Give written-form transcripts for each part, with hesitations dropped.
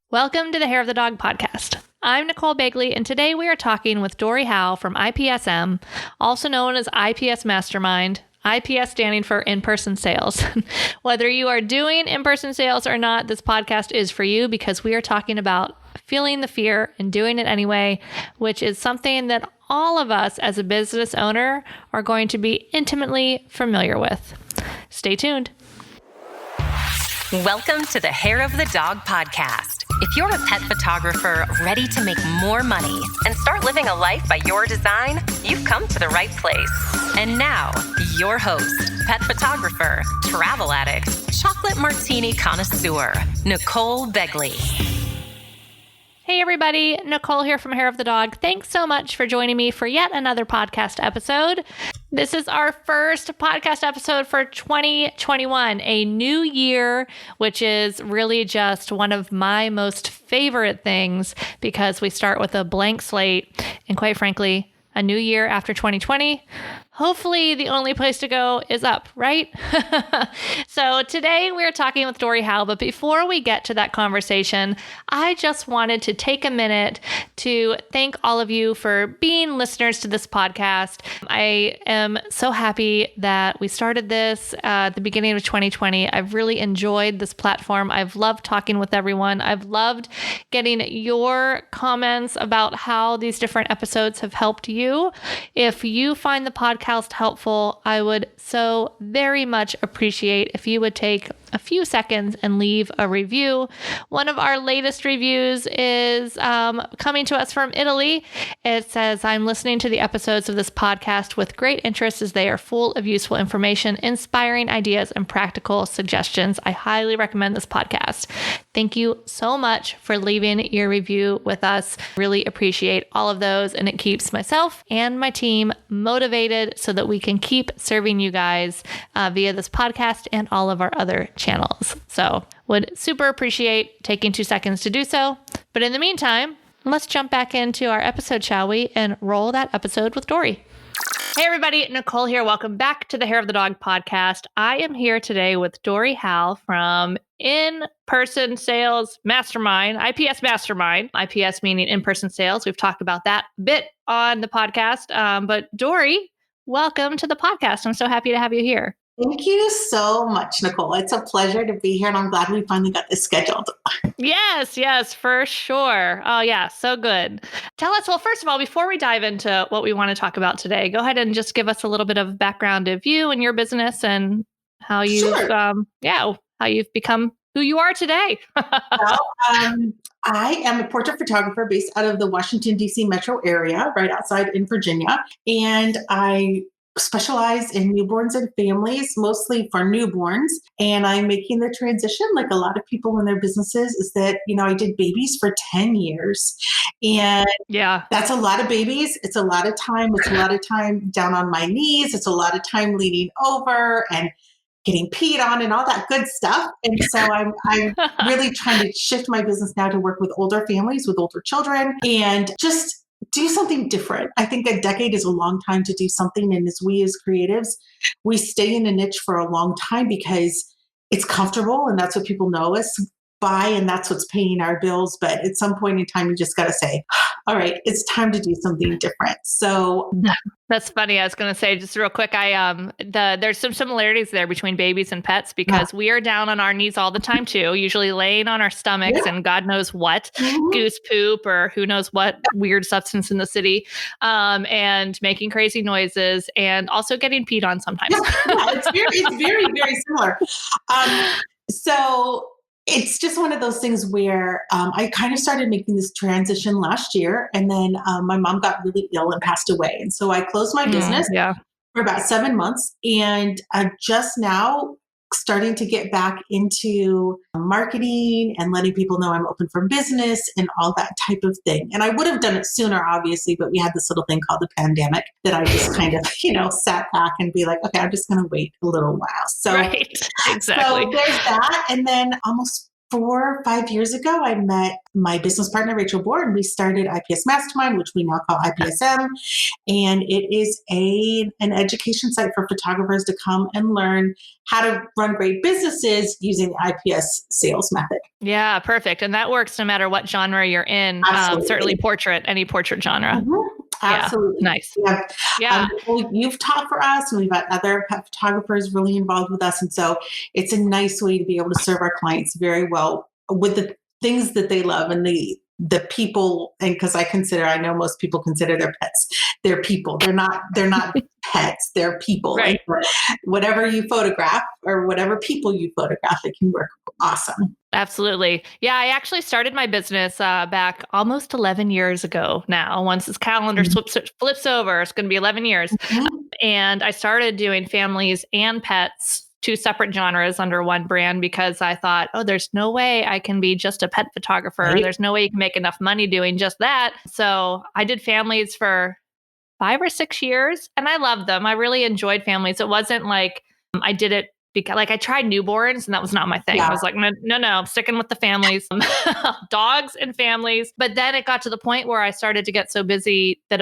Welcome to the Hair of the Dog podcast. I'm Nicole Begley, and today we are talking with Dorie Howell from IPSM, also known as IPS Mastermind, IPS standing for in-person sales. Whether you are doing in-person sales or not, this podcast is for you because we are talking about feeling the fear and doing it anyway, which is something that all of us as a business owner are going to be intimately familiar with. Stay tuned. Welcome to the Hair of the Dog podcast. If you're a pet photographer ready to make more money and start living a life by your design, you've come to the right place. And now, your host, pet photographer, travel addict, chocolate martini connoisseur, Nicole Begley. Hey everybody, Nicole here from Hair of the Dog. Thanks so much for joining me for yet another podcast episode. This is our first podcast episode for 2021, a new year, which is really just one of my most favorite things because we start with a blank slate and quite frankly, a new year after 2020. Hopefully the only place to go is up, right? So today we're talking with Dorie Hal, but before we get to that conversation, I just wanted to take a minute to thank all of you for being listeners to this podcast. I am so happy that we started this at the beginning of 2020. I've really enjoyed this platform. I've loved talking with everyone. I've loved getting your comments about how these different episodes have helped you. If you find the podcast helpful, I would so very much appreciate if you would take a few seconds and leave a review. One of our latest reviews is coming to us from Italy. It says, I'm listening to the episodes of this podcast with great interest as they are full of useful information, inspiring ideas, and practical suggestions. I highly recommend this podcast. Thank you so much for leaving your review with us. Really appreciate all of those, and it keeps myself and my team motivated so that we can keep serving you guys via this podcast and all of our other channels. So would super appreciate taking 2 seconds to do so. But in the meantime, let's jump back into our episode, shall we? And roll that episode with Dorie. Hey everybody, Nicole here. Welcome back to the Hair of the Dog podcast. I am here today with Dorie Hal from In-Person Sales Mastermind, IPS Mastermind, IPS meaning in-person sales. We've talked about that a bit on the podcast. But Dorie, welcome to the podcast. I'm so happy to have you here. Thank you so much, Nicole. It's a pleasure to be here, and I'm glad we finally got this scheduled. Yes, for sure. Oh, yeah, so good. Tell us, well, first of all, before we dive into what we want to talk about today, go ahead and just give us a little bit of background of you and your business and how you've, how you've become who you are today. I am a portrait photographer based out of the Washington, D.C. metro area, right outside in Virginia, and I specialize in newborns and families, mostly for newborns. And I'm making the transition, like a lot of people in their businesses, is that, I did babies for 10 years. And that's a lot of babies. It's a lot of time. It's a lot of time down on my knees. It's a lot of time leaning over and getting peed on and all that good stuff. And so I'm really trying to shift my business now to work with older families, with older children, and just do something different. I think a decade is a long time to do something. And as creatives, we stay in a niche for a long time because it's comfortable and that's what people know us by, and that's what's paying our bills. But at some point in time, you just got to say, all right, it's time to do something different. So that's funny. I was going to say just real quick, there's some similarities there between babies and pets because we are down on our knees all the time too, usually laying on our stomachs and God knows what, goose poop or who knows what weird substance in the city, and making crazy noises and also getting peed on sometimes. It's very, very similar. So it's just one of those things where I kind of started making this transition last year, and then my mom got really ill and passed away. And so I closed my business for about 7 months, and I'm just now starting to get back into marketing and letting people know I'm open for business and all that type of thing. And I would have done it sooner, obviously, but we had this little thing called the pandemic that I just kind of, sat back and be like, okay, I'm just going to wait a little while. So, right. Exactly. So there's that. And then almost 4 or 5 years ago, I met my business partner, Rachel Bohr, and we started IPS Mastermind, which we now call IPSM. And it is an education site for photographers to come and learn how to run great businesses using the IPS sales method. Yeah, perfect. And that works no matter what genre you're in. Certainly portrait, any portrait genre. Mm-hmm. Absolutely. Yeah, nice. Yeah. Yeah. Nicole, you've taught for us, and we've got other pet photographers really involved with us. And so it's a nice way to be able to serve our clients very well with the things that they love and the people. And because I know most people consider their pets their people. They're not pets, they're people. Right. And whatever you photograph or whatever people you photograph, it can work awesome. Absolutely. Yeah, I actually started my business back almost 11 years ago now. Once this calendar flips over, it's going to be 11 years. Mm-hmm. And I started doing families and pets, two separate genres under one brand, because I thought, there's no way I can be just a pet photographer. Right. There's no way you can make enough money doing just that. So I did families for 5 or 6 years, and I loved them. I really enjoyed families. It wasn't like I did it because I tried newborns and that was not my thing. Yeah. I was like, no, I'm sticking with the families, dogs and families. But then it got to the point where I started to get so busy that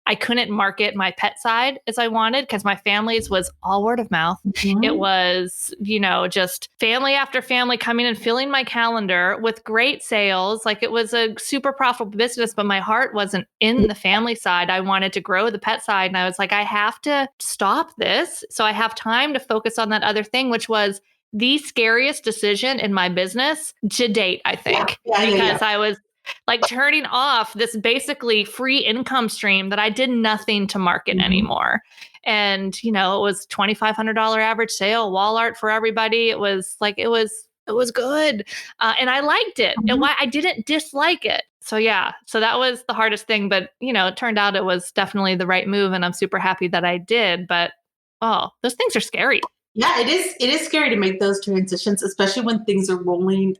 I couldn't market my pet side as I wanted, because my families was all word of mouth. Mm-hmm. It was, just family after family coming and filling my calendar with great sales. Like, it was a super profitable business, but my heart wasn't in the family side. I wanted to grow the pet side. And I was like, I have to stop this so I have time to focus on that other thing, which was the scariest decision in my business to date, I think. Because I was like turning off this basically free income stream that I did nothing to market anymore. And, it was $2,500 average sale, wall art for everybody. It was good. And I liked it. And I didn't dislike it. So that was the hardest thing. But, it turned out it was definitely the right move. And I'm super happy that I did. But, those things are scary. Yeah, it is. It is scary to make those transitions, especially when things are rolling.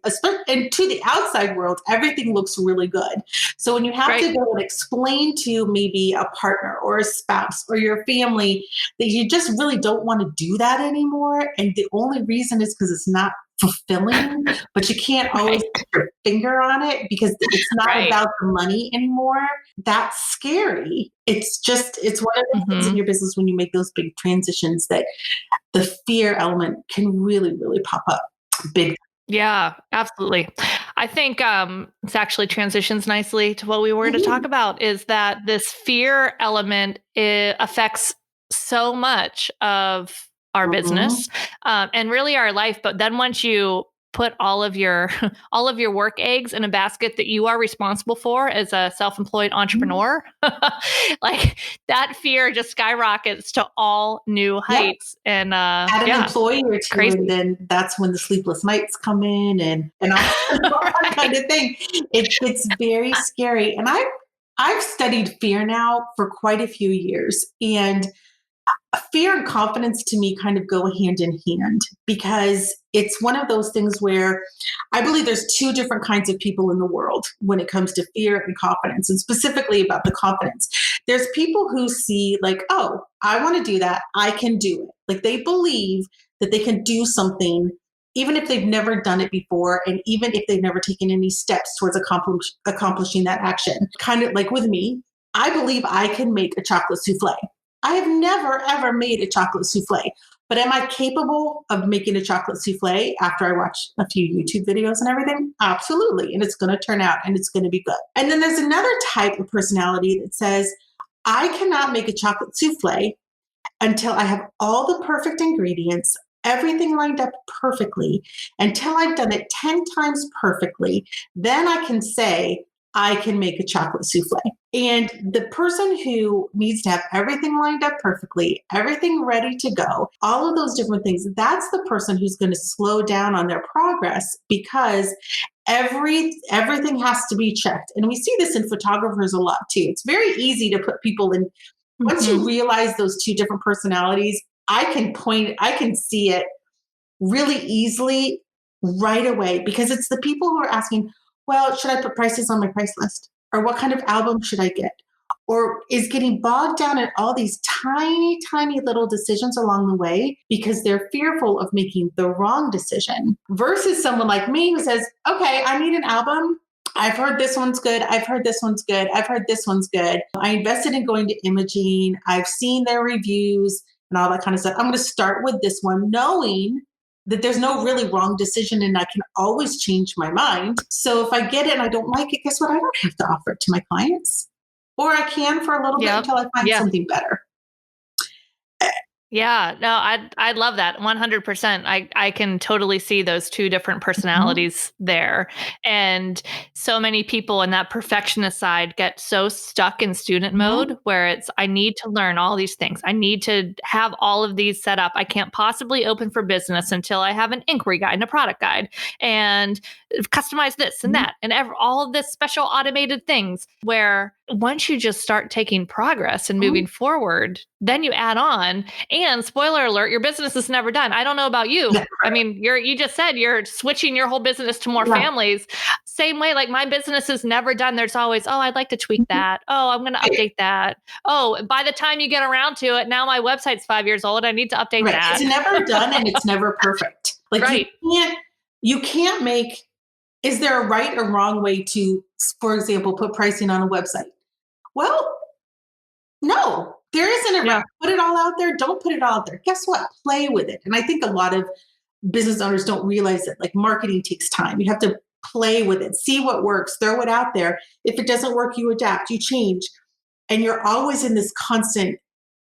And to the outside world, everything looks really good. So when you have to go and explain to maybe a partner or a spouse or your family that you just really don't want to do that anymore, and the only reason is because it's not fulfilling, but you can't always put your finger on it because it's not about the money anymore. That's scary. It's one of the things in your business when you make those big transitions that the fear element can really, really pop up big. Yeah, absolutely. I think this actually transitions nicely to what we were to talk about, is that this fear element affects so much of our business and really our life. But then once you put all of your work eggs in a basket that you are responsible for as a self-employed entrepreneur, like that fear just skyrockets to all new heights. And add an employee or two, crazy. And then that's when the sleepless nights come in and all that kind of thing. It's very scary. And I've studied fear now for quite a few years, and fear and confidence to me kind of go hand in hand, because it's one of those things where I believe there's two different kinds of people in the world when it comes to fear and confidence, and specifically about the confidence. There's people who see like, oh, I want to do that. I can do it. Like they believe that they can do something even if they've never done it before, and even if they've never taken any steps towards accomplishing that action. Kind of like with me, I believe I can make a chocolate souffle. I have never, ever made a chocolate souffle, but am I capable of making a chocolate souffle after I watch a few YouTube videos and everything? Absolutely. And it's going to turn out and it's going to be good. And then there's another type of personality that says, I cannot make a chocolate souffle until I have all the perfect ingredients, everything lined up perfectly, until I've done it 10 times perfectly. Then I can say, I can make a chocolate souffle. And the person who needs to have everything lined up perfectly, everything ready to go, all of those different things, that's the person who's going to slow down on their progress, because everything has to be checked. And we see this in photographers a lot too. It's very easy to put people in. Once you realize those two different personalities, I can see it really easily right away, because it's the people who are asking, well, should I put prices on my price list? Or what kind of album should I get? or is getting bogged down in all these tiny, tiny little decisions along the way because they're fearful of making the wrong decision, versus someone like me who says, okay, I need an album. I've heard this one's good. I've heard this one's good. I've heard this one's good. I invested in going to Imaging. I've seen their reviews and all that kind of stuff. I'm going to start with this one, knowing that there's no really wrong decision and I can always change my mind. So if I get it and I don't like it, guess what? I don't have to offer it to my clients. Or I can for a little bit until I find something better. Yeah, no, I love that 100%. I can totally see those two different personalities there. And so many people in that perfectionist side get so stuck in student mode where it's, I need to learn all these things. I need to have all of these set up. I can't possibly open for business until I have an inquiry guide and a product guide and customize this and that and all of this special automated things, where once you just start taking progress and moving forward, then you add on. And spoiler alert, your business is never done. I don't know about you. I mean, you just said you're switching your whole business to more families. Same way, like my business is never done. There's always, oh, I'd like to tweak that. Oh, I'm going to update that. Oh, by the time you get around to it, now my website's 5 years old. I need to update that. It's never done and it's never perfect. Like you can't make, is there a right or wrong way to, for example, put pricing on a website? Well, no, there isn't a right. Put it all out there. Don't put it all out there. Guess what? Play with it. And I think a lot of business owners don't realize that, like, marketing takes time. You have to play with it, see what works, throw it out there. If it doesn't work, you adapt, you change. And you're always in this constant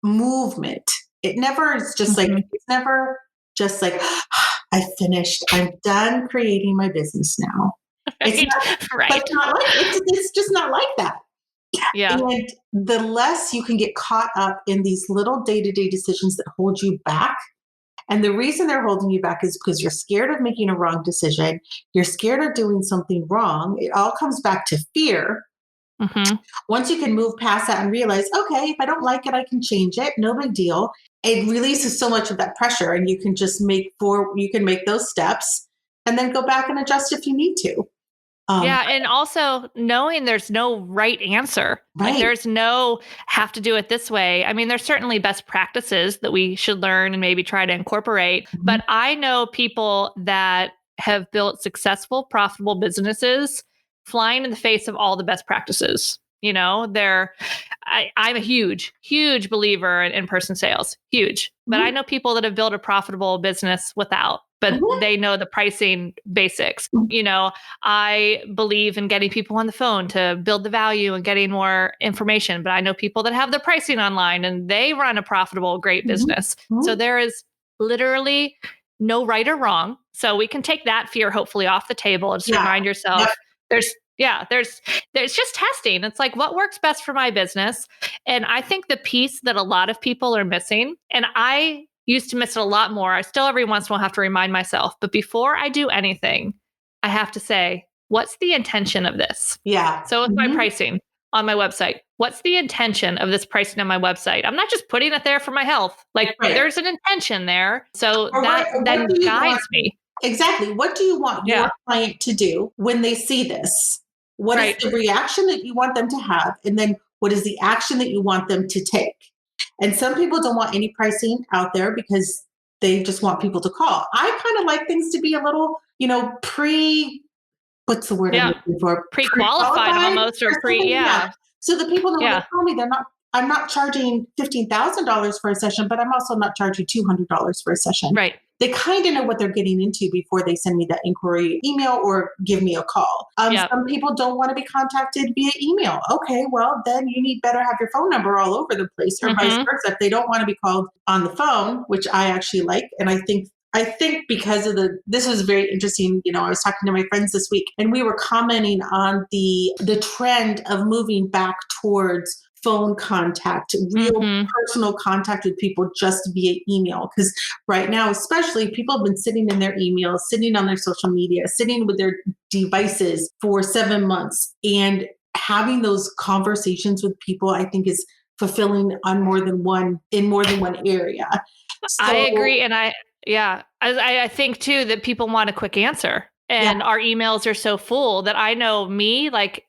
movement. It never is just like, it's never just like, I finished. I'm done creating my business now. It's just not like that. Yeah. And the less you can get caught up in these little day-to-day decisions that hold you back. And the reason they're holding you back is because you're scared of making a wrong decision. You're scared of doing something wrong. It all comes back to fear. Once you can move past that and realize, okay, if I don't like it, I can change it. No big deal. It releases so much of that pressure, and you can just make those steps and then go back and adjust if you need to. And also knowing there's no right answer. Like there's no have to do it this way. I mean, there's certainly best practices that we should learn and maybe try to incorporate. But I know people that have built successful, profitable businesses flying in the face of all the best practices. You know, I'm a huge, huge believer in in-person sales, huge. But I know people that have built a profitable business without, but they know the pricing basics. You know, I believe in getting people on the phone to build the value and getting more information. But I know people that have the pricing online and they run a profitable, great business. So there is literally no right or wrong. So we can take that fear hopefully off the table and just remind yourself there's just testing. It's like, what works best for my business? And I think the piece that a lot of people are missing, and I used to miss it a lot more. I still every once in a while have to remind myself, but before I do anything, I have to say, what's the intention of this? Yeah. So with my pricing on my website, what's the intention of this pricing on my website? I'm not just putting it there for my health. Like there's an intention there. So that then guides me. Exactly. What do you want your client to do when they see this? What is the reaction that you want them to have? And then what is the action that you want them to take? And some people don't want any pricing out there because they just want people to call. I kind of like things to be a little, what's the word I'm looking for? Pre-qualified almost, or So the people that will call me, I'm not charging $15,000 for a session, but I'm also not charging $200 for a session. Right. They kind of know what they're getting into before they send me that inquiry email or give me a call. Some people don't want to be contacted via email. Okay, well, then you need better have your phone number all over the place, or vice versa. If they don't want to be called on the phone, which I actually like, and I think because of this was very interesting. I was talking to my friends this week, and we were commenting on the trend of moving back towards phone contact, real personal contact with people just via email. Because right now, especially, people have been sitting in their emails, sitting on their social media, sitting with their devices for 7 months, and having those conversations with people, I think, is fulfilling in more than one area. So, I agree. And I think too that people want a quick answer, and our emails are so full that I know me, like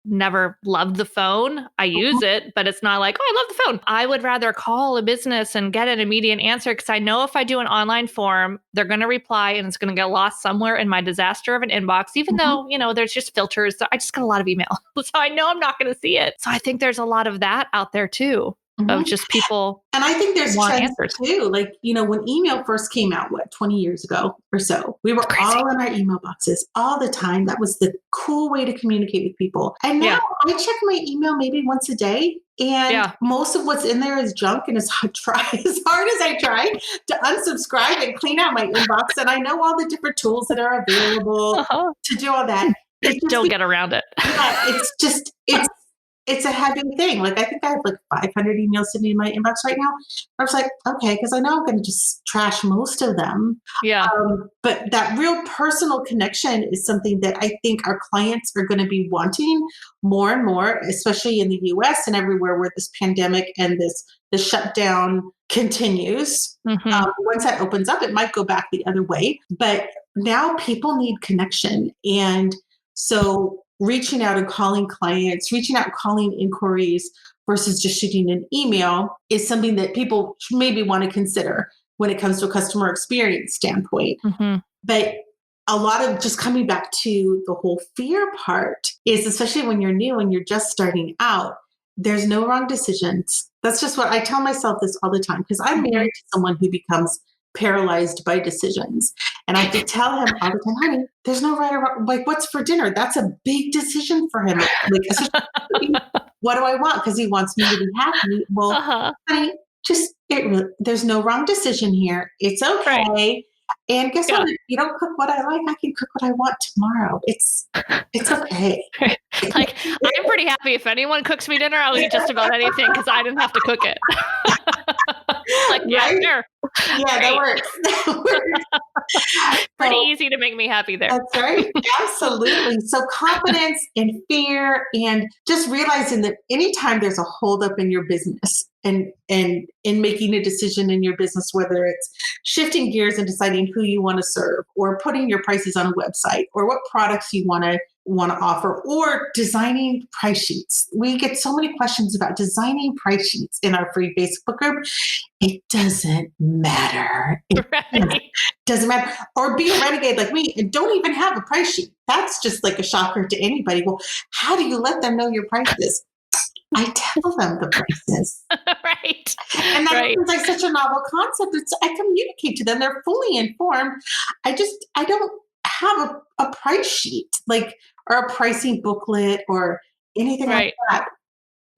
never loved the phone. I use it, but it's not like, oh, I love the phone. I would rather call a business and get an immediate answer because I know if I do an online form, they're going to reply and it's going to get lost somewhere in my disaster of an inbox, even though, there's just filters. So I just get a lot of email. So I know I'm not going to see it. So I think there's a lot of that out there too, of just people. And I think there's want trends answers too. Like, when email first came out, 20 years ago or so, we were all in our email boxes all the time. That was the cool way to communicate with people. And now I check my email maybe once a day. And most of what's in there is junk. And as hard as I try to unsubscribe and clean out my inbox, and I know all the different tools that are available to do all that. Don't get around it. It's a heavy thing. Like, I think I have 500 emails sitting in my inbox right now. I was like, okay, because I know I'm going to just trash most of them. Yeah. But that real personal connection is something that I think our clients are going to be wanting more and more, especially in the US and everywhere where this pandemic and the shutdown continues. Once that opens up, it might go back the other way. But now people need connection. And so reaching out and calling clients, reaching out and calling inquiries versus just shooting an email is something that people maybe want to consider when it comes to a customer experience standpoint. But a lot of just coming back to the whole fear part is, especially when you're new and you're just starting out, there's no wrong decisions. That's just what I tell myself this all the time, because I'm married to someone who becomes paralyzed by decisions. And I have to tell him all the time, honey, there's no right or wrong. Like, what's for dinner? That's a big decision for him. What do I want? Because he wants me to be happy. Well, honey, there's no wrong decision here. It's okay. Right. And guess what? If you don't cook what I like, I can cook what I want tomorrow. It's okay. Like, I'm pretty happy if anyone cooks me dinner, I'll eat just about anything because I didn't have to cook it. Sure. Yeah, that works. Pretty easy to make me happy there. That's right. Absolutely. So confidence and fear, and just realizing that anytime there's a holdup in your business and in making a decision in your business, whether it's shifting gears and deciding who you want to serve, or putting your prices on a website, or what products you want to offer, or designing price sheets. We get so many questions about designing price sheets in our free Facebook group. It doesn't matter. Doesn't matter. Or be a renegade like me and don't even have a price sheet. That's just like a shocker to anybody. Well, how do you let them know your prices? I tell them the prices. Right. And that seems like such a novel concept. I communicate to them. They're fully informed. I don't have a price sheet, or a pricing booklet or anything like that.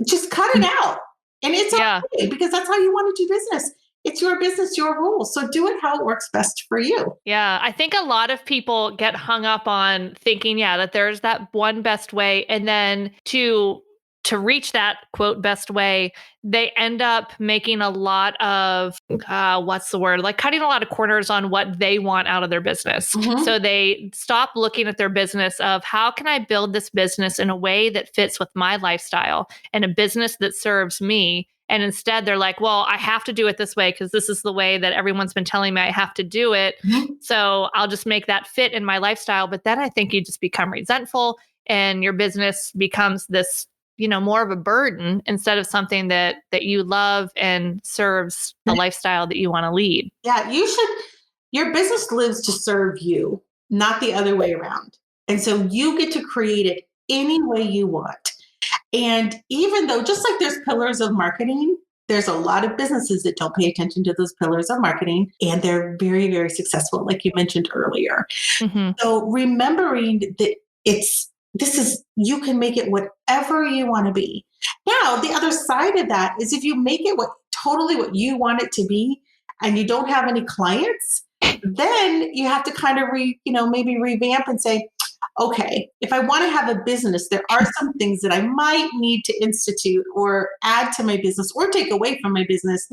Just cut it out. And it's okay, because that's how you want to do business. It's your business, your rules. So do it how it works best for you. Yeah. I think a lot of people get hung up on thinking, that there's that one best way. And then to reach that quote best way, they end up making a lot of, cutting a lot of corners on what they want out of their business. So they stop looking at their business of how can I build this business in a way that fits with my lifestyle and a business that serves me. And instead they're like, well, I have to do it this way because this is the way that everyone's been telling me I have to do it. So I'll just make that fit in my lifestyle. But then I think you just become resentful and your business becomes this, more of a burden instead of something that you love and serves the lifestyle that you want to lead. Yeah, your business lives to serve you, not the other way around. And so you get to create it any way you want. And even though, just like there's pillars of marketing, there's a lot of businesses that don't pay attention to those pillars of marketing, and they're very, very successful, like you mentioned earlier. So remembering that you can make it whatever you want to be. Now, the other side of that is if you make it totally what you want it to be and you don't have any clients, then you have to kind of maybe revamp and say, okay, if I want to have a business, there are some things that I might need to institute or add to my business or take away from my business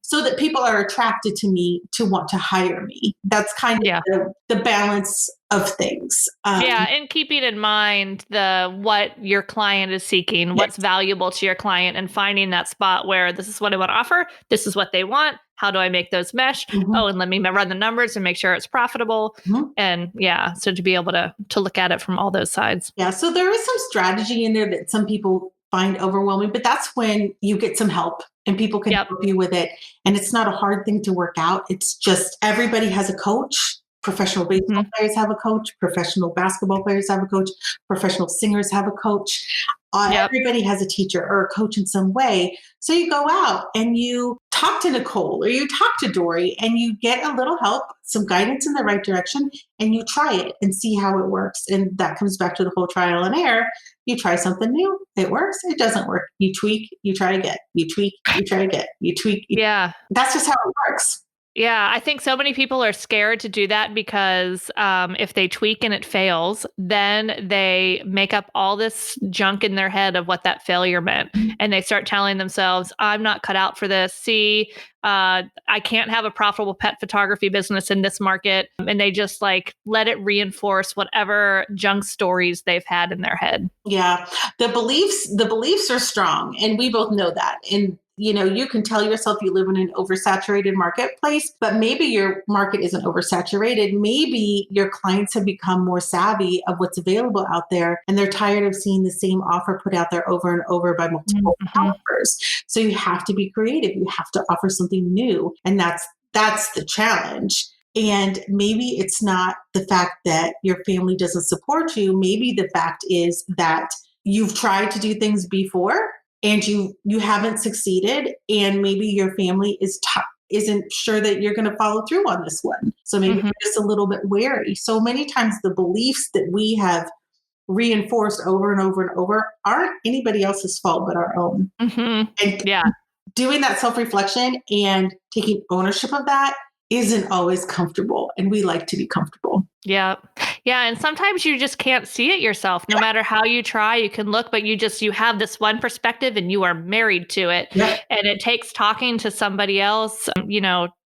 so that people are attracted to me to want to hire me. That's kind of the balance of things. Yeah, and keeping in mind what your client is seeking, what's valuable to your client, and finding that spot where this is what I want to offer, this is what they want. How do I make those mesh? Oh, and let me run the numbers and make sure it's profitable. And so to be able to look at it from all those sides. Yeah, so there is some strategy in there that some people find overwhelming, but that's when you get some help and people can help you with it. And it's not a hard thing to work out. It's just everybody has a coach. Professional baseball players have a coach. Professional basketball players have a coach. Professional singers have a coach. Everybody has a teacher or a coach in some way. So you go out and you talk to Nicole or you talk to Dory and you get a little help, some guidance in the right direction, and you try it and see how it works. And that comes back to the whole trial and error. You try something new, it works, it doesn't work. You tweak, you try again. You tweak, you try again. You tweak. That's just how it works. Yeah, I think so many people are scared to do that because if they tweak and it fails, then they make up all this junk in their head of what that failure meant. And they start telling themselves, I'm not cut out for this. See, I can't have a profitable pet photography business in this market. And they just let it reinforce whatever junk stories they've had in their head. Yeah, the beliefs are strong. And we both know that. And you can tell yourself you live in an oversaturated marketplace, but maybe your market isn't oversaturated. Maybe your clients have become more savvy of what's available out there, and they're tired of seeing the same offer put out there over and over by multiple offers. So you have to be creative. You have to offer something new. And that's the challenge. And maybe it's not the fact that your family doesn't support you. Maybe the fact is that you've tried to do things before and you haven't succeeded, and maybe your family isn't sure that you're going to follow through on this one. So maybe you're just a little bit wary. So many times the beliefs that we have reinforced over and over and over aren't anybody else's fault but our own. And doing that self-reflection and taking ownership of that isn't always comfortable, and we like to be comfortable. Yeah. And sometimes you just can't see it yourself. No matter how you try, you can look, but you have this one perspective and you are married to it. And it takes talking to somebody else,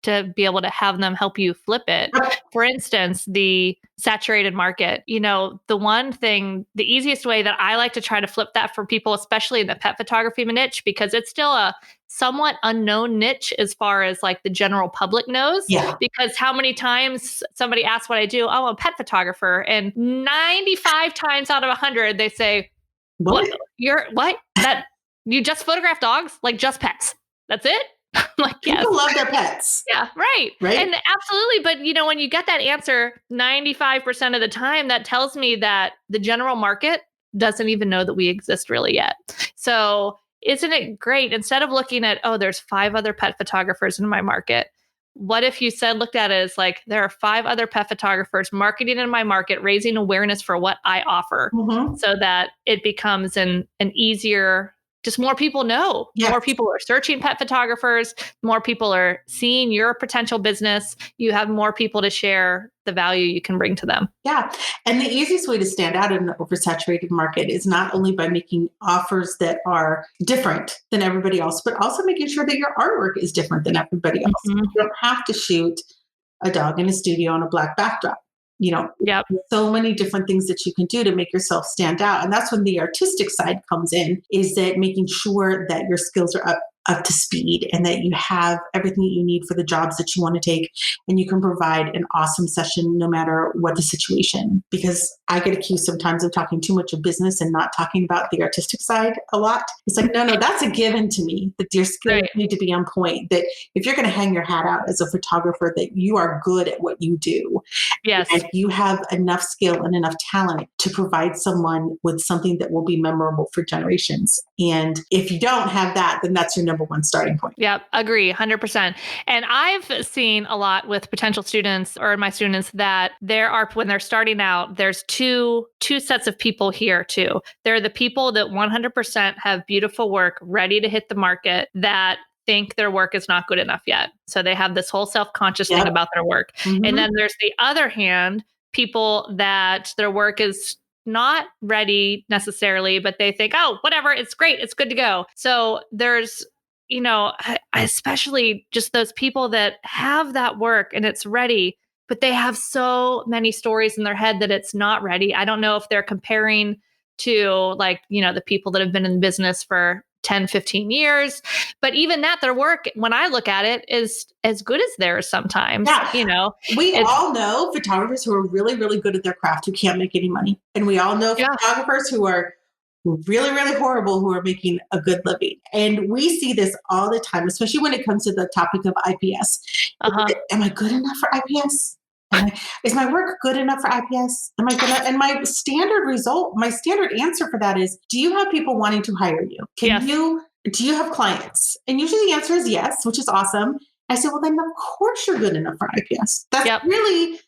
to be able to have them help you flip it. For instance, the saturated market, the one thing, the easiest way that I like to try to flip that for people, especially in the pet photography niche, because it's still a somewhat unknown niche as far as the general public knows. Because how many times somebody asks what I do? Oh, I'm a pet photographer. And 95 times out of 100, they say, what? You're what? That you just photograph dogs? Just pets. That's it? People love their pets. Yeah, right. And absolutely. But, when you get that answer 95% of the time, that tells me that the general market doesn't even know that we exist really yet. So isn't it great? Instead of looking at, there's 5 other pet photographers in my market. What if you looked at it as there are 5 other pet photographers marketing in my market, raising awareness for what I offer so that it becomes an easier, just more people know. More people are searching pet photographers. More people are seeing your potential business. You have more people to share the value you can bring to them. Yeah. And the easiest way to stand out in an oversaturated market is not only by making offers that are different than everybody else, but also making sure that your artwork is different than everybody else. You don't have to shoot a dog in a studio on a black backdrop. So many different things that you can do to make yourself stand out. And that's when the artistic side comes in, is that making sure that your skills are up to speed and that you have everything that you need for the jobs that you want to take, and you can provide an awesome session no matter what the situation. Because I get accused sometimes of talking too much of business and not talking about the artistic side a lot. It's no, that's a given to me, that your skills need to be on point, that if you're going to hang your hat out as a photographer, that you are good at what you do. Yes. And you have enough skill and enough talent to provide someone with something that will be memorable for generations. And if you don't have that, then that's your number one starting point. Yep. Agree 100%. And I've seen a lot with potential students or my students that when they're starting out, there's two sets of people here too. There are the people that 100% have beautiful work ready to hit the market that think their work is not good enough yet. So they have this whole self-conscious thing about their work. And then there's the other hand, people that their work is not ready necessarily, but they think, oh, whatever, it's great, it's good to go. So there's, especially just those people that have that work and it's ready, but they have so many stories in their head that it's not ready. I don't know if they're comparing to like, the people that have been in business for 10, 15 years. But even that, their work, when I look at it, is as good as theirs sometimes. Yeah. We all know photographers who are really, really good at their craft who can't make any money. And we all know photographers who are really, really horrible who are making a good living. And we see this all the time, especially when it comes to the topic of IPS. Am I good enough for IPS? Is my work good enough for IPS? And my standard result, my standard answer for that is, do you have people wanting to hire you? Do you have clients? And usually the answer is yes, which is awesome. I say, well, then of course you're good enough for IPS. That's really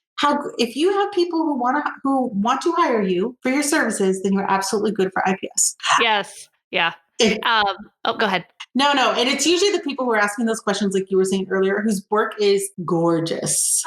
if you have people who want to hire you for your services, then you're absolutely good for IPS. Yes. Yeah. Go ahead. No. And it's usually the people who are asking those questions, like you were saying earlier, whose work is gorgeous.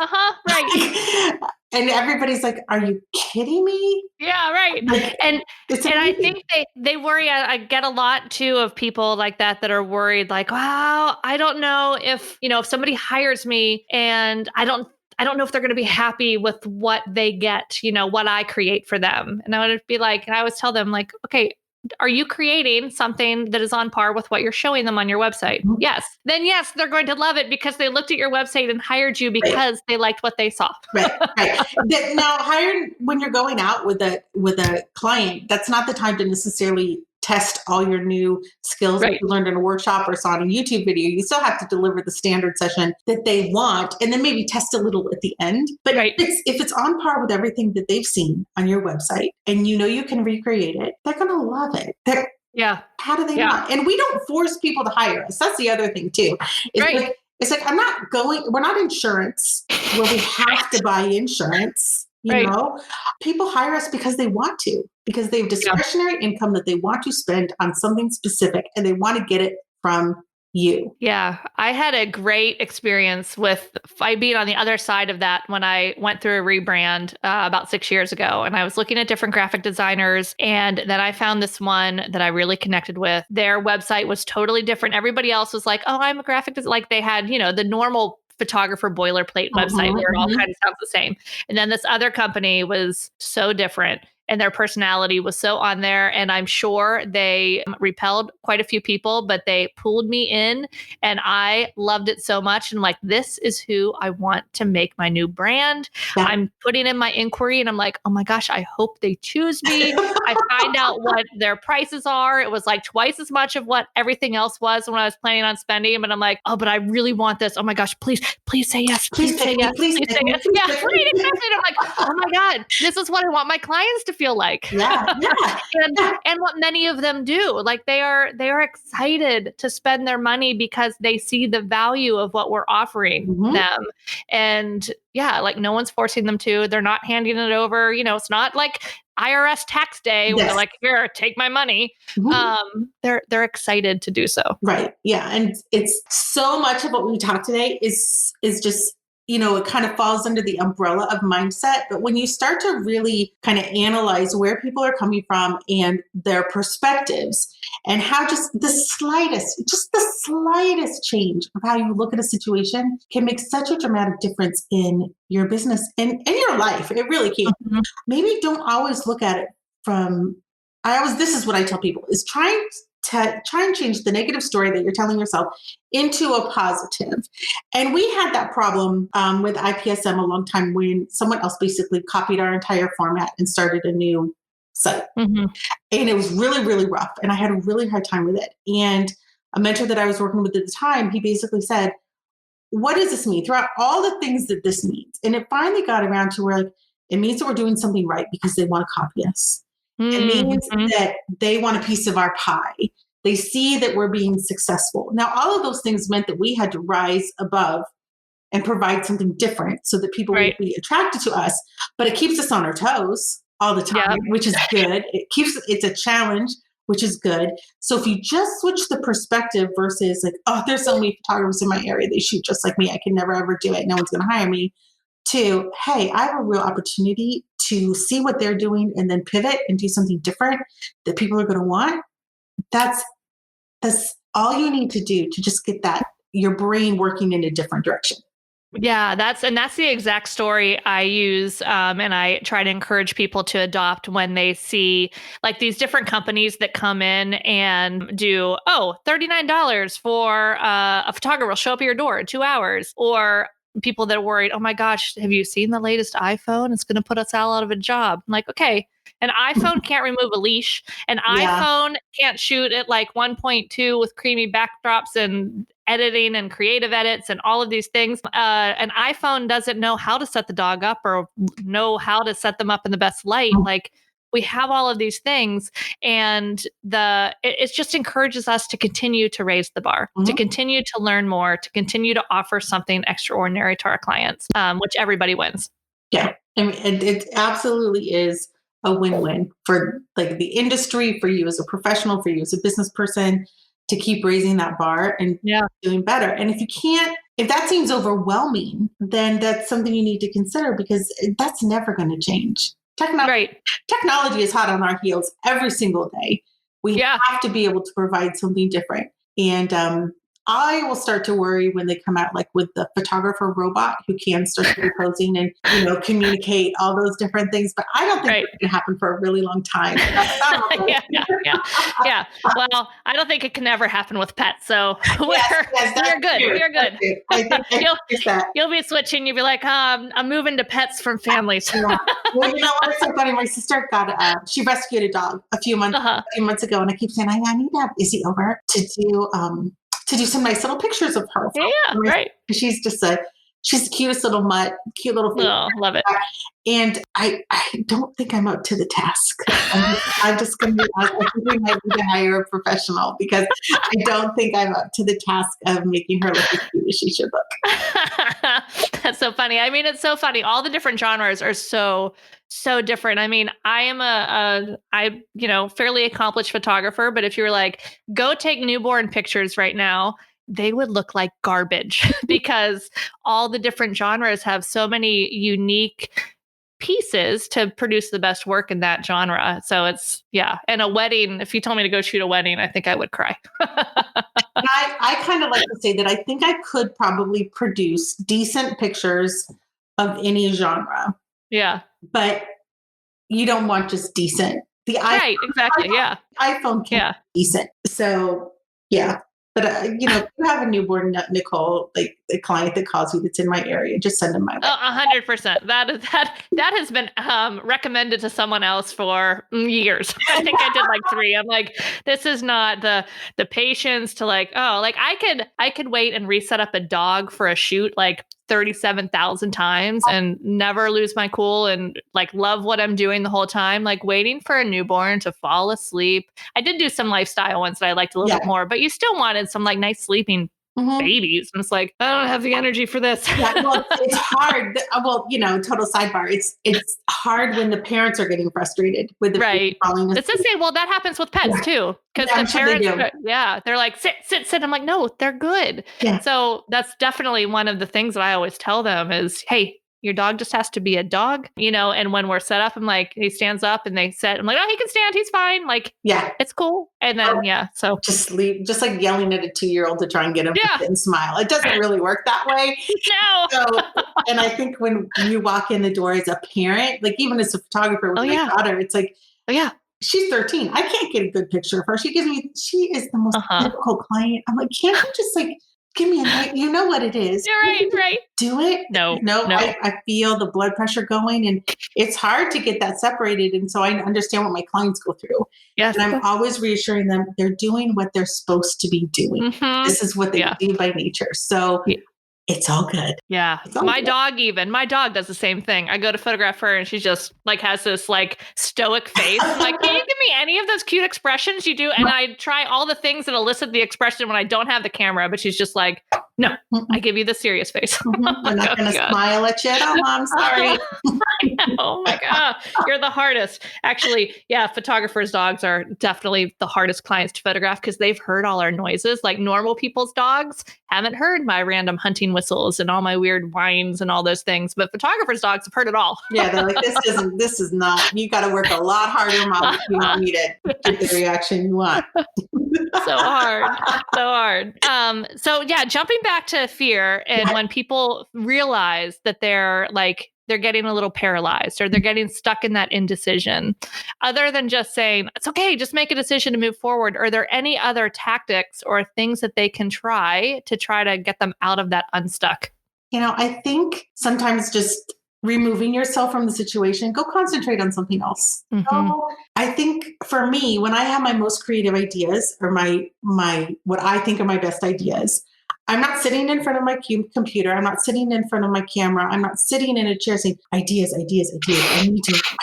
Right. And everybody's like, are you kidding me? Yeah, right. And I think they worry. I get a lot too of people like that are worried, like, wow, I don't know if somebody hires me and I don't know if they're going to be happy with what they get, what I create for them. And I would be like, and I always tell them, like, okay, are you creating something that is on par with what you're showing them on your website? Mm-hmm. Yes. Then yes, they're going to love it because they looked at your website and hired you because they liked what they saw. Right. Now, when you're going out with a client, that's not the time to necessarily test all your new skills that you learned in a workshop or saw in a YouTube video. You still have to deliver the standard session that they want, and then maybe test a little at the end. But if it's on par with everything that they've seen on your website and you can recreate it, they're going to love it. How do they not? And we don't force people to hire us. That's the other thing too. It's like, we're not insurance where we have to buy insurance. People hire us because they want to, because they have discretionary income that they want to spend on something specific and they want to get it from you. Yeah. I had a great experience with being on the other side of that when I went through a rebrand about 6 years ago, and I was looking at different graphic designers, and then I found this one that I really connected with. Their website was totally different. Everybody else was like, oh, I'm a graphic designer. Like they had, the normal photographer boilerplate website where it all kind of sounds the same. And then this other company was so different. And their personality was so on there. And I'm sure they repelled quite a few people, but they pulled me in and I loved it so much. And like, this is who I want to make my new brand. Yeah. I'm putting in my inquiry and I'm like, oh my gosh, I hope they choose me. I find out what their prices are. It was like twice as much of what everything else was when I was planning on spending. But I'm like, oh, but I really want this. Oh my gosh, please say yes. Please say yes. Please say yes. Yeah, right. Exactly. And I'm like, oh my God, this is what I want my clients to feel like. And what many of them do, like they are excited to spend their money because they see the value of what we're offering them. And like no one's forcing them to. They're not handing it over. It's not like IRS tax day where they're like, here, take my money. They're excited to do so. Right. Yeah. And it's so much of what we talk today is just, it kind of falls under the umbrella of mindset. But when you start to really kind of analyze where people are coming from and their perspectives and how just the slightest change of how you look at a situation can make such a dramatic difference in your business and in your life. It really can. Maybe don't always look at it this is what I tell people is try and change the negative story that you're telling yourself into a positive. And we had that problem with IPSM a long time when someone else basically copied our entire format and started a new site. And it was really, really rough. And I had a really hard time with it. And a mentor that I was working with at the time, he basically said, what does this mean? Throughout all the things that this means. And it finally got around to where it means that we're doing something right because they want to copy us. It means that they want a piece of our pie. They see that we're being successful. Now, all of those things meant that we had to rise above and provide something different so that people would be attracted to us. But it keeps us on our toes all the time, which is good. It's a challenge, which is good. So if you just switch the perspective versus like, oh, there's so many photographers in my area, they shoot just like me, I can never ever do it, no one's going to hire me, to, hey, I have a real opportunity to see what they're doing and then pivot and do something different that people are going to want. That's all you need to do to just get your brain working in a different direction. Yeah, that's the exact story I use, and I try to encourage people to adopt when they see like these different companies that come in and do $39 for a photographer will show up at your door in 2 hours, or people that are worried, oh my gosh, have you seen the latest iPhone? It's going to put us all out of a job. I'm like, okay, an iPhone can't remove a leash. An iPhone can't shoot at like 1.2 with creamy backdrops and editing and creative edits and all of these things. An iPhone doesn't know how to set the dog up or know how to set them up in the best light. Like, we have all of these things, and it just encourages us to continue to raise the bar, to continue to learn more, to continue to offer something extraordinary to our clients, which everybody wins. Yeah, I mean, it absolutely is a win-win for like the industry, for you as a professional, for you as a business person, to keep raising that bar and doing better. And if that seems overwhelming, then that's something you need to consider, because that's never going to change. Technology is hot on our heels every single day. We have to be able to provide something different. And I will start to worry when they come out like with the photographer robot who can start to be posing and, communicate all those different things. But I don't think it's going to happen for a really long time. Yeah. Well, I don't think it can ever happen with pets. So we're good. True. We're good. I think you'll be switching. You'll be like, I'm moving to pets from families. Well, you know what? It's so funny. My sister she rescued a dog a few months ago, and I keep saying, I need to have Izzy over to do some nice little pictures of her. Right. She's the cutest little mutt, cute little face. Oh, love it. And I don't think I'm up to the task. I'm just going to I think we might need to hire a professional, because I don't think I'm up to the task of making her look as cute as she should look. That's so funny. I mean, it's so funny. All the different genres are so different. I mean, I am a fairly accomplished photographer, but if you were like, go take newborn pictures right now, they would look like garbage because all the different genres have so many unique pieces to produce the best work in that genre. So it's, and a wedding, if you told me to go shoot a wedding, I think I would cry. And I kind of like to say that I think I could probably produce decent pictures of any genre. Yeah. But you don't want just decent. Exactly. iPhone can be decent. So, yeah. But, if you have a newborn, Nicole, like a client that calls you that's in my area, just send them my way. 100%. That has been recommended to someone else for years. I think I did like 3. I'm like, this is not the patience to like, I could wait and reset up a dog for a shoot like 37,000 times and never lose my cool and like love what I'm doing the whole time. Like waiting for a newborn to fall asleep. I did do some lifestyle ones that I liked a little bit more, but you still wanted some like nice sleeping babies. And it's like, I don't have the energy for this. It's hard. Well, total sidebar. It's hard when the parents are getting frustrated with the baby falling asleep. It's the same. Well, that happens with pets too. Because the parents, they're like, sit. I'm like, no, they're good. Yeah. So that's definitely one of the things that I always tell them is, hey, your dog just has to be a dog, and when we're set up, I'm like, he stands up and they sit. I'm like, oh, he can stand. He's fine. Like, it's cool. And then, so just sleep, just like yelling at a 2-year-old to try and get him to sit and smile. It doesn't really work that way. No. So, and I think when you walk in the door as a parent, like even as a photographer with my daughter, it's like, she's 13. I can't get a good picture of her. She is the most difficult client. I'm like, can't you just like, give me a night. You know what it is. You're right. Do it. No. I feel the blood pressure going, and it's hard to get that separated. And so I understand what my clients go through. Yes. And I'm always reassuring them they're doing what they're supposed to be doing. This is what they do by nature. So it's all good. Yeah. My dog does the same thing. I go to photograph her and she just like has this like stoic face. I'm like, can you give me any of those cute expressions you do? And I try all the things that elicit the expression when I don't have the camera, but she's just like, no, I give you the serious face. I'm not going to smile at you at all, Mom. Sorry. Oh my God. You're the hardest. Actually, photographers' dogs are definitely the hardest clients to photograph because they've heard all our noises. Like normal people's dogs haven't heard my random hunting whistles and all my weird whines and all those things. But photographers' dogs have heard it all. Yeah, they're like, this is not, you got to work a lot harder, Mom, if you want me to get the reaction you want. So hard. So hard. So yeah, jumping back to fear and when people realize that they're getting a little paralyzed or they're getting stuck in that indecision, other than just saying, it's okay, just make a decision to move forward. Are there any other tactics or things that they can try to get them out of that unstuck? I think sometimes just removing yourself from the situation, go concentrate on something else. I think for me, when I have my most creative ideas or my what I think are my best ideas, I'm not sitting in front of my computer. I'm not sitting in front of my camera. I'm not sitting in a chair saying ideas. I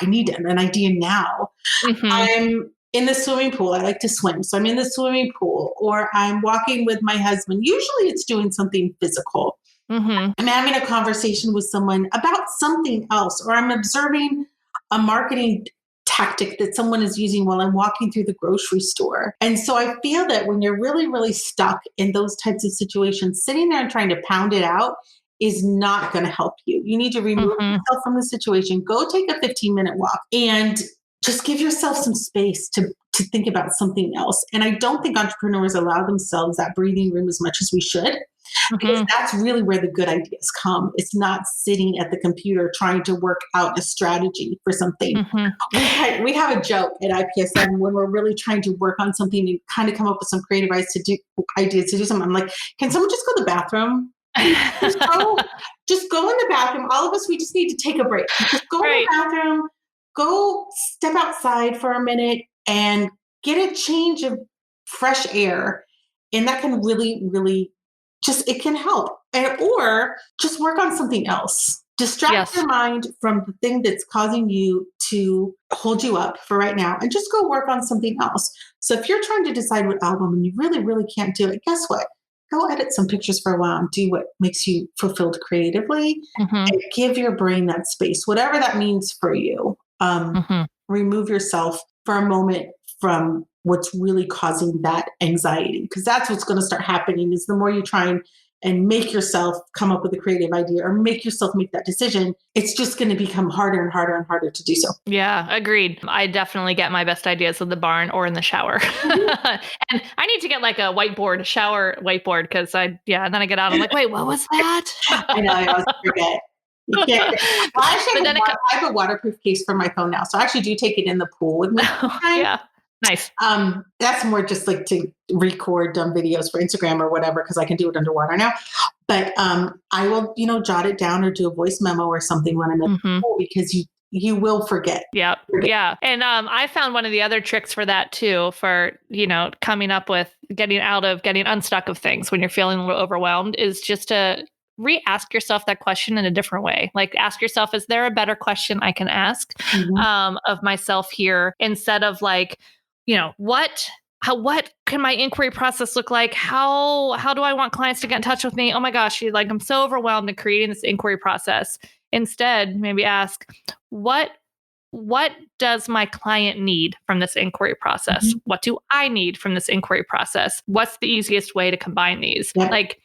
need an idea now. I'm in the swimming pool. I like to swim. So I'm in the swimming pool or I'm walking with my husband. Usually it's doing something physical. I'm having a conversation with someone about something else, or I'm observing a marketing tactic that someone is using while I'm walking through the grocery store. And so I feel that when you're really, really stuck in those types of situations, sitting there and trying to pound it out is not going to help you. You need to remove yourself from the situation, go take a 15-minute walk and just give yourself some space to think about something else. And I don't think entrepreneurs allow themselves that breathing room as much as we should. Because that's really where the good ideas come. It's not sitting at the computer trying to work out a strategy for something. We have a joke at IPSM when we're really trying to work on something and kind of come up with some creative ideas to do something. I'm like, can someone just go to the bathroom? Just go in the bathroom. All of us, we just need to take a break. Just go in the bathroom, go step outside for a minute and get a change of fresh air. And that can really, really it can help. Or just work on something else. Distract your mind from the thing that's causing you to hold you up for right now and just go work on something else. So if you're trying to decide what album and you really, really can't do it, guess what? Go edit some pictures for a while and do what makes you fulfilled creatively and give your brain that space, whatever that means for you. Remove yourself for a moment from what's really causing that anxiety, because that's what's going to start happening is the more you try and make yourself come up with a creative idea or make yourself make that decision, it's just going to become harder and harder and harder to do so. Yeah, agreed. I definitely get my best ideas in the barn or in the shower. And I need to get like a shower whiteboard because and then I get out, I'm like, wait, what was that? I know, I always forget. You can't. Well, I have a waterproof case for my phone now. So I actually do take it in the pool with me. Yeah. Nice. That's more just like to record dumb videos for Instagram or whatever, because I can do it underwater now. But I will, jot it down or do a voice memo or something when I'm in the pool, because you will forget. Yeah. Yeah. And I found one of the other tricks for that too, for, coming up with getting unstuck of things when you're feeling a little overwhelmed, is just to re-ask yourself that question in a different way. Like, ask yourself, is there a better question I can ask of myself here, instead of like, what can my inquiry process look like? How do I want clients to get in touch with me? Oh my gosh, I'm so overwhelmed in creating this inquiry process. Instead, maybe ask, what does my client need from this inquiry process? What do I need from this inquiry process? What's the easiest way to combine these? Yeah. Like,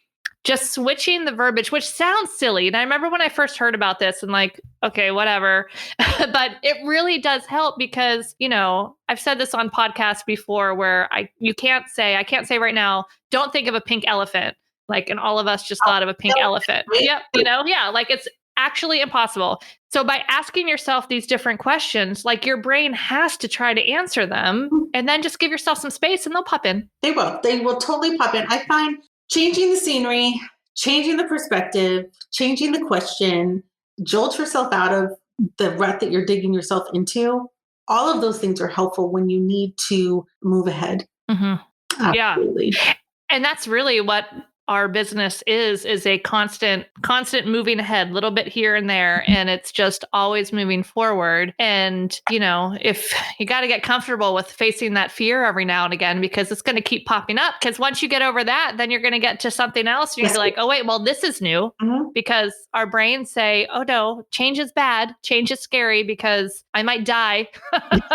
just switching the verbiage, which sounds silly. And I remember when I first heard about this and like, okay, whatever. But it really does help because, I've said this on podcasts before where I can't say right now, don't think of a pink elephant. Like, and all of us just thought of a pink elephant. Yep. Like it's actually impossible. So by asking yourself these different questions, like your brain has to try to answer them, and then just give yourself some space and they'll pop in. They will totally pop in. I find changing the scenery, changing the perspective, changing the question, jolt yourself out of the rut that you're digging yourself into. All of those things are helpful when you need to move ahead. Absolutely. Yeah. And that's really what our business is a constant moving ahead, a little bit here and there. And it's just always moving forward. And, if you got to get comfortable with facing that fear every now and again, because it's going to keep popping up. Because once you get over that, then you're going to get to something else. And you're like, oh, wait, well, this is new, because our brains say, oh, no, change is bad. Change is scary because I might die.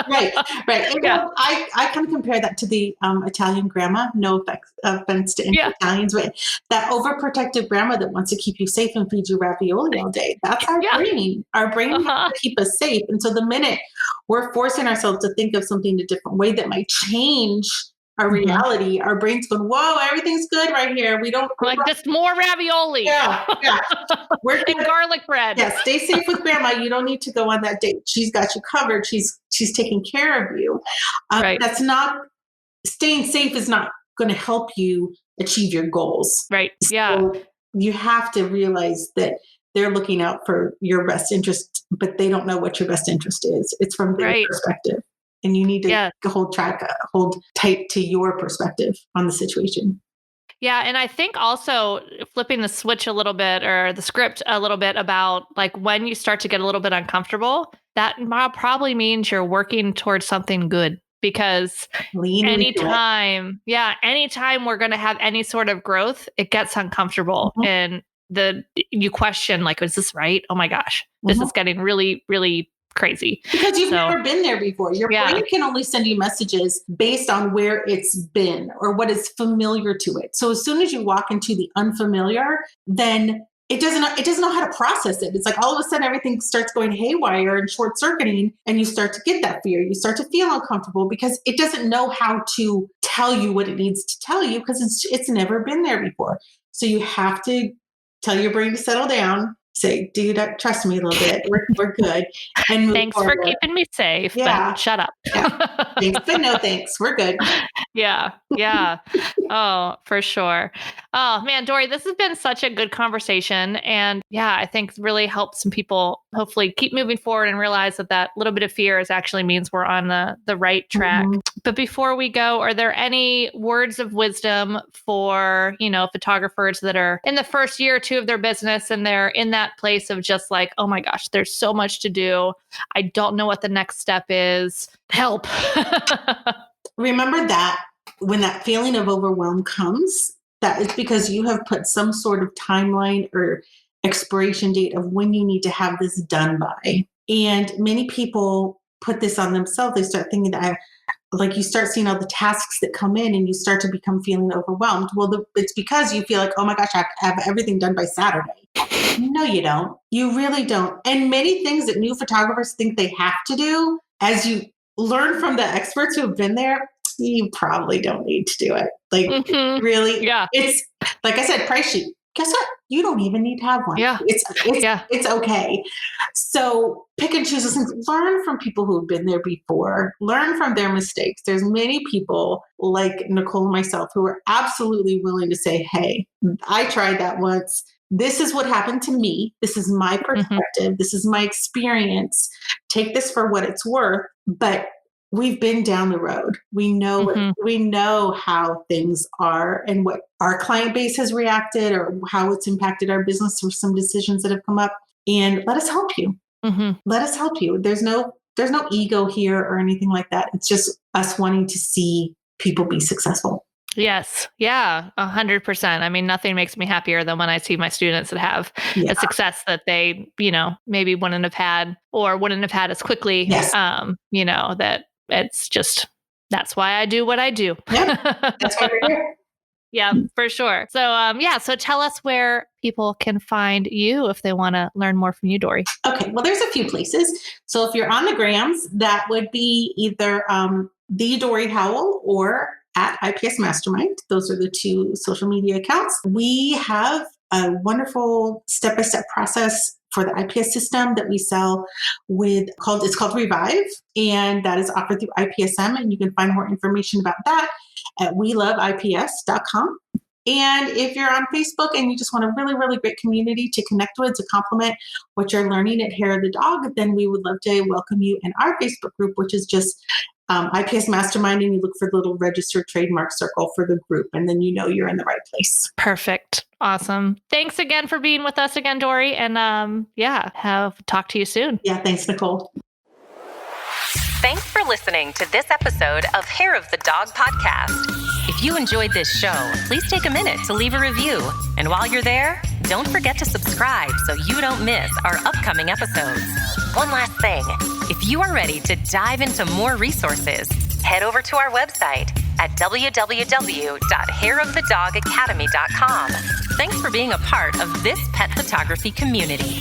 Right. And I kind of compare that to the Italian grandma. No offense to any Italians, but that overprotective grandma that wants to keep you safe and feed you ravioli all day. That's our brain. Our brain wants to keep us safe. And so the minute we're forcing ourselves to think of something a different way that might change our reality, our brain's going, whoa, everything's good right here. We don't like just more ravioli. Yeah. We're and garlic bread. Yeah, stay safe with grandma. You don't need to go on that date. She's got you covered. She's taking care of you. Right. That's not, staying safe is not going to help you achieve your goals. Right. So yeah. You have to realize that they're looking out for your best interest, but they don't know what your best interest is. It's from their perspective. And you need to hold tight to your perspective on the situation. Yeah. And I think also flipping the switch a little bit, or the script a little bit, about like when you start to get a little bit uncomfortable, that probably means you're working towards something good. Because anytime we're going to have any sort of growth, it gets uncomfortable. And you question, like, is this right? Oh my gosh, this is getting really, really crazy. Because you've never been there before. Your brain can only send you messages based on where it's been or what is familiar to it. So as soon as you walk into the unfamiliar, then it doesn't know how to process it. It's like all of a sudden everything starts going haywire and short circuiting, and you start to get that fear. You start to feel uncomfortable because it doesn't know how to tell you what it needs to tell you, because it's never been there before. So you have to tell your brain to settle down. Say, dude, trust me a little bit. We're good. And thanks for keeping me safe. But shut up. Thanks, but no thanks. We're good. Yeah. Oh, for sure. Oh man, Dory, this has been such a good conversation. And I think really helped some people hopefully keep moving forward and realize that little bit of fear actually means we're on the right track. But before we go, are there any words of wisdom for, photographers that are in the first year or two of their business and they're in that place of just like, oh my gosh, there's so much to do. I don't know what the next step is. Help. Remember that when that feeling of overwhelm comes, that it's because you have put some sort of timeline or expiration date of when you need to have this done by. And many people put this on themselves. They start thinking that you start seeing all the tasks that come in and you start to become feeling overwhelmed. Well, it's because you feel like, oh my gosh, I have to have everything done by Saturday. No, you don't. You really don't. And many things that new photographers think they have to do, as you learn from the experts who have been there, you probably don't need to do it. Really? Yeah. It's like I said, price sheet. Guess what? You don't even need to have one. Yeah. It's okay. So pick and choose those things. Learn from people who have been there before. Learn from their mistakes. There's many people like Nicole and myself who are absolutely willing to say, hey, I tried that once. This is what happened to me. This is my perspective. This is my experience. Take this for what it's worth. But we've been down the road. We know how things are and what our client base has reacted or how it's impacted our business or some decisions that have come up. And let us help you. Let us help you. There's no ego here or anything like that. It's just us wanting to see people be successful. Yes. Yeah. 100%. I mean, nothing makes me happier than when I see my students that have a success that they, maybe wouldn't have had as quickly. Yes. That it's just, that's why I do what I do. Yeah. That's why we're here. Yeah, for sure. So, so tell us where people can find you if they want to learn more from you, Dory. Okay. Well, there's a few places. So if you're on the grams, that would be either the Dorie Howell or at IPS Mastermind. Those are the two social media accounts. We have a wonderful step-by-step process for the IPS system that we sell it's called Revive, and that is offered through IPSM, and you can find more information about that at weloveips.com. And if you're on Facebook and you just want a really, really great community to connect with, to complement what you're learning at Hair of the Dog, then we would love to welcome you in our Facebook group, which is just IPS Mastermind, and you look for the little registered trademark circle for the group, and then you're in the right place. Perfect. Awesome. Thanks again for being with us again, Dory. And talk to you soon. Yeah, thanks, Nicole. Thanks for listening to this episode of Hair of the Dog podcast. If you enjoyed this show, please take a minute to leave a review. And while you're there, don't forget to subscribe so you don't miss our upcoming episodes. One last thing, if you are ready to dive into more resources, head over to our website at www.hairofthedogacademy.com. Thanks for being a part of this pet photography community.